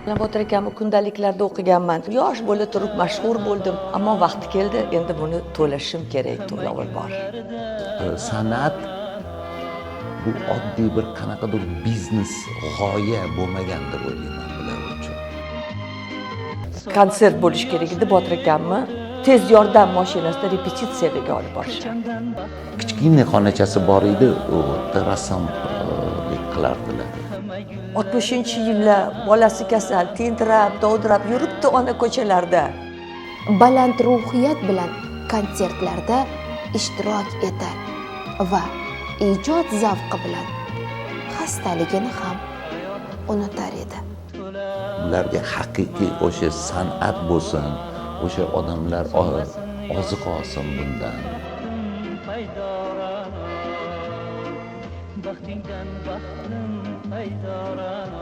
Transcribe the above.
Botir akamni kundaliklarda o'qiganman. Yosh bo'la turib mashhur bo'ldim, ammo vaqti keldi, endi buni to'lashim kerak, to'lovi bor. San'at bu oddiy bir qanaqadir biznes g'oya bo'lmagan deb o'ylayman bular uchun. Konsert bo'lish kerak edi, Botir akamni tez yordam mashinasida repetitsiyaga olib borishgan. Kichkina xonachasi bor edi, u rassomlik qilardilar. 60-yillar bolasi kasal, tentirab, dovdirab yuribdi ona ko'chalarda. Baland ruhiyat bilan konsertlarda ishtirok etar va ijod zavqi bilan xastaligini ham unutar edi. Ularga haqiqiy o'sha san'at bo'lsin, o'sha odamlar oziq olsin bundan. Baxtingdan baxtim paydoran